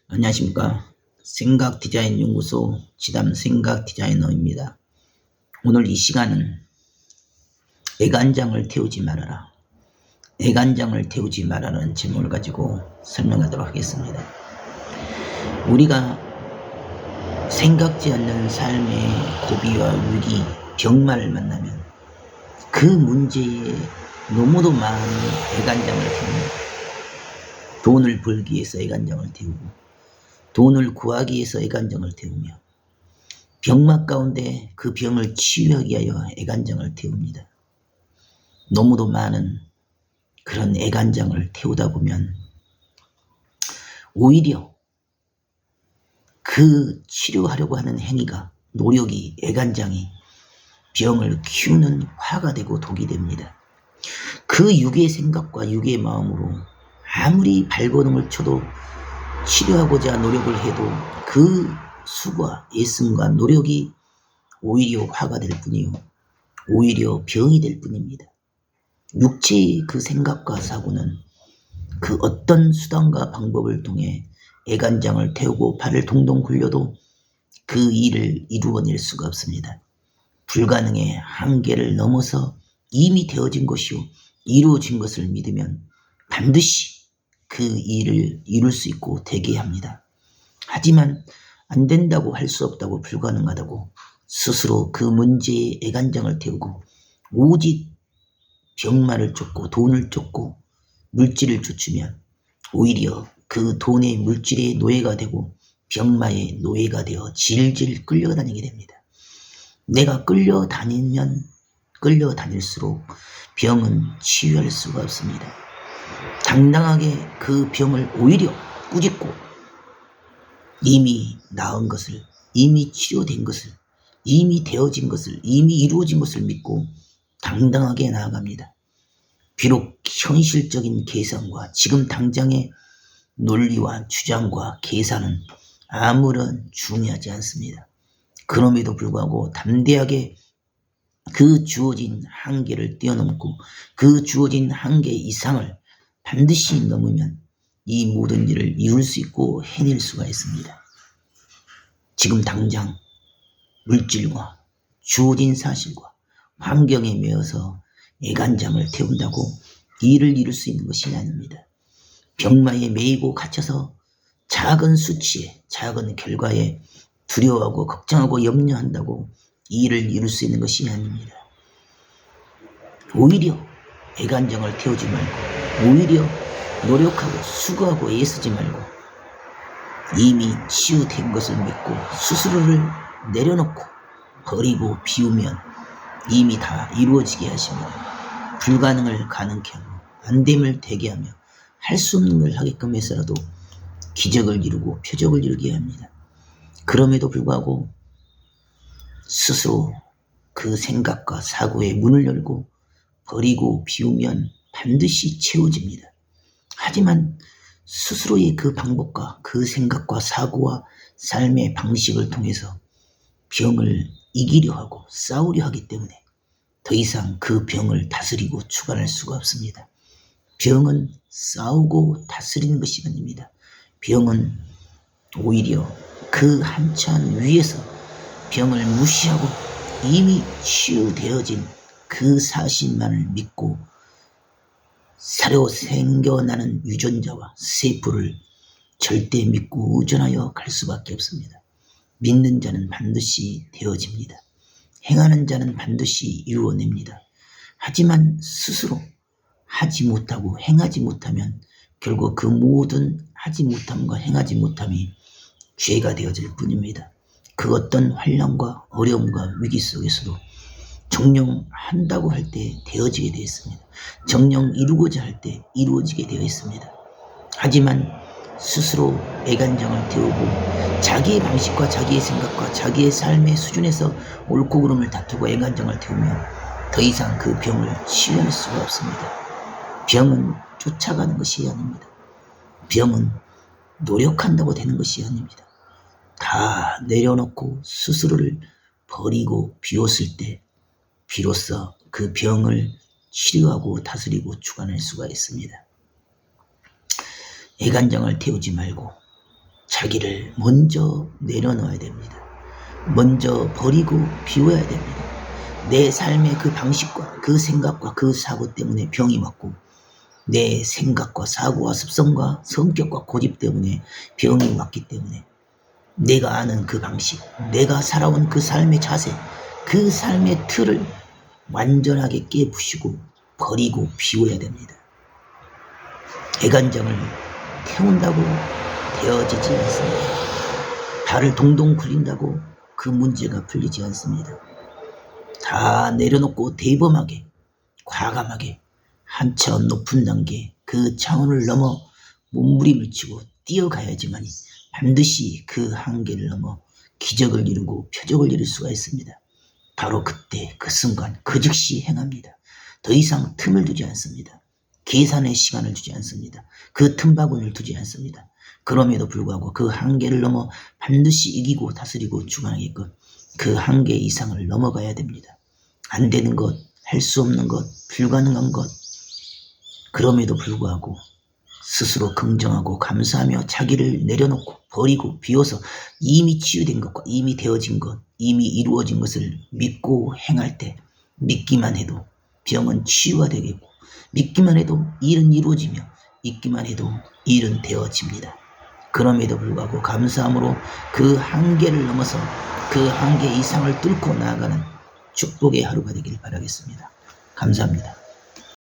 안녕하십니까. 생각디자인연구소 지담 생각디자이너입니다. 오늘 이 시간은 애간장을 태우지 말아라. 애간장을 태우지 말아라는 제목을 가지고 설명하도록 하겠습니다. 우리가 생각지 않는 삶의 고비와 위기, 병마를 만나면 그 문제에 너무도 많은 애간장을 태웁니다. 돈을 벌기 위해서 애간장을 태우고 돈을 구하기 위해서 애간장을 태우며 병마 가운데 그 병을 치유하기 위하여 애간장을 태웁니다. 너무도 많은 그런 애간장을 태우다 보면 오히려 그 치료하려고 하는 행위가, 노력이, 애간장이 병을 키우는 화가 되고 독이 됩니다. 그 육의 생각과 육의 마음으로 아무리 발버둥을 쳐도 치료하고자 노력을 해도 그 수과 애씀과 노력이 오히려 화가 될 뿐이요, 오히려 병이 될 뿐입니다. 육체의 그 생각과 사고는 그 어떤 수단과 방법을 통해 애간장을 태우고 발을 동동 굴려도 그 일을 이루어낼 수가 없습니다. 불가능의 한계를 넘어서 이미 되어진 것이요 이루어진 것을 믿으면 반드시 그 일을 이룰 수 있고 되게 합니다. 하지만 안 된다고, 할 수 없다고, 불가능하다고 스스로 그 문제에 애간장을 태우고 오직 병마를 쫓고 돈을 쫓고 물질을 쫓으면 오히려 그 돈의 물질의 노예가 되고 병마의 노예가 되어 질질 끌려다니게 됩니다. 내가 끌려다니면 끌려다닐수록 병은 치유할 수가 없습니다. 당당하게 그 병을 오히려 꾸짖고 이미 나은 것을, 이미 치료된 것을, 이미 되어진 것을, 이미 이루어진 것을 믿고 당당하게 나아갑니다. 비록 현실적인 계산과 지금 당장의 논리와 주장과 계산은 아무런 중요하지 않습니다. 그럼에도 불구하고 담대하게 그 주어진 한계를 뛰어넘고 그 주어진 한계 이상을 반드시 넘으면 이 모든 일을 이룰 수 있고 해낼 수가 있습니다. 지금 당장 물질과 주어진 사실과 환경에 매여서 애간장을 태운다고 일을 이룰 수 있는 것이 아닙니다. 병마에 매이고 갇혀서 작은 수치에, 작은 결과에 두려워하고 걱정하고 염려한다고 일을 이룰 수 있는 것이 아닙니다. 오히려 애간장을 태우지 말고 오히려 노력하고 수고하고 애쓰지 말고 이미 치유된 것을 믿고 스스로를 내려놓고 버리고 비우면 이미 다 이루어지게 하십니다. 불가능을 가능케 하고 안됨을 되게 하며 할 수 없는 걸 하게끔 해서라도 기적을 이루고 표적을 이루게 합니다. 그럼에도 불구하고 스스로 그 생각과 사고의 문을 열고 버리고 비우면 반드시 채워집니다. 하지만 스스로의 그 방법과 그 생각과 사고와 삶의 방식을 통해서 병을 이기려 하고 싸우려 하기 때문에 더 이상 그 병을 다스리고 주관할 수가 없습니다. 병은 싸우고 다스리는 것이 아닙니다. 병은 오히려 그 한참 위에서 병을 무시하고 이미 치유되어진 그 사실만을 믿고 새로 생겨나는 유전자와 세포를 절대 믿고 의존하여 갈 수밖에 없습니다. 믿는 자는 반드시 되어집니다. 행하는 자는 반드시 이루어냅니다. 하지만 스스로 하지 못하고 행하지 못하면 결국 그 모든 하지 못함과 행하지 못함이 죄가 되어질 뿐입니다. 그 어떤 환난과 어려움과 위기 속에서도 정녕 한다고 할 때 되어지게 되어 있습니다. 정녕 이루고자 할 때 이루어지게 되어 있습니다. 하지만 스스로 애간장을 태우고 자기의 방식과 자기의 생각과 자기의 삶의 수준에서 옳고 그름을 다투고 애간장을 태우면 더 이상 그 병을 치유할 수가 없습니다. 병은 쫓아가는 것이 아닙니다. 병은 노력한다고 되는 것이 아닙니다. 다 내려놓고 스스로를 버리고 비웠을 때 비로소 그 병을 치료하고 다스리고 주관할 수가 있습니다. 애간장을 태우지 말고 자기를 먼저 내려놓아야 됩니다. 먼저 버리고 비워야 됩니다. 내 삶의 그 방식과 그 생각과 그 사고 때문에 병이 왔고, 내 생각과 사고와 습성과 성격과 고집 때문에 병이 왔기 때문에 내가 아는 그 방식, 내가 살아온 그 삶의 자세, 그 삶의 틀을 완전하게 깨부시고 버리고 비워야 됩니다. 애간장을 태운다고 되어지지 않습니다. 발을 동동 굴린다고 그 문제가 풀리지 않습니다. 다 내려놓고 대범하게, 과감하게 한 차원 높은 단계 그 차원을 넘어 몸부림을 치고 뛰어가야지만이 반드시 그 한계를 넘어 기적을 이루고 표적을 이룰 수가 있습니다. 바로 그때 그 순간 그 즉시 행합니다. 더 이상 틈을 두지 않습니다. 계산의 시간을 두지 않습니다. 그 틈바구니를 두지 않습니다. 그럼에도 불구하고 그 한계를 넘어 반드시 이기고 다스리고 주관하게끔 그 한계 이상을 넘어가야 됩니다. 안 되는 것, 할 수 없는 것, 불가능한 것, 그럼에도 불구하고 스스로 긍정하고 감사하며 자기를 내려놓고 버리고 비워서 이미 치유된 것과 이미 되어진 것, 이미 이루어진 것을 믿고 행할 때 믿기만 해도 병은 치유가 되겠고, 믿기만 해도 일은 이루어지며, 있기만 해도 일은 되어집니다. 그럼에도 불구하고 감사함으로 그 한계를 넘어서 그 한계 이상을 뚫고 나아가는 축복의 하루가 되길 바라겠습니다. 감사합니다.